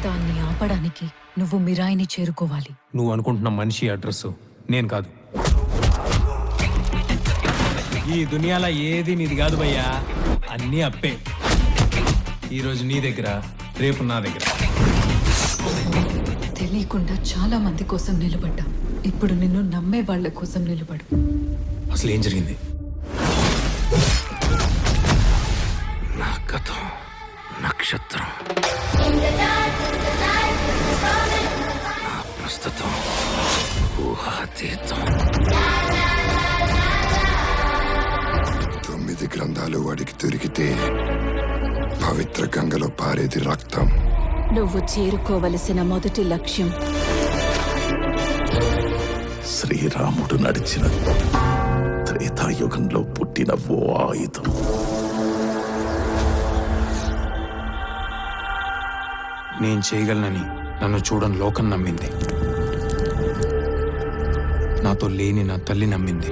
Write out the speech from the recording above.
దాన్ని ఆపడానికి నువ్వు మిరాయిని చేరుకోవాలి. నువ్వు అనుకుంటున్న మనిషి అడ్రస్ నేను కాదు. ఈ దునియాలో ఏది నీది కాదు భయ్యా, అన్నీ అప్పే. ఈరోజు నీ దగ్గర, రేపు నా దగ్గర. తెలియకుండా చాలా మంది కోసం నిలబడ్డా. ఇప్పుడు నిన్ను నమ్మే వాళ్ళ కోసం నిలబడు. అసలు ఏం జరిగింది? నా కథ నక్షత్రం, నా ప్రస్తుతం ఊహాతీతం. 9 గ్రంథాలు వాడికి దొరికితే పవిత్ర గంగలో పారేది రక్తం. నువ్వు చేరుకోవలసిన మొదటి లక్ష్యం శ్రీరాముడు నడిచిన త్రేతాయుగంలో పుట్టిన ఓ ఆయుధం. నేను చేయగలనని నన్ను చూడని లోకం నమ్మింది. నాతో లేని నా తల్లి నమ్మింది.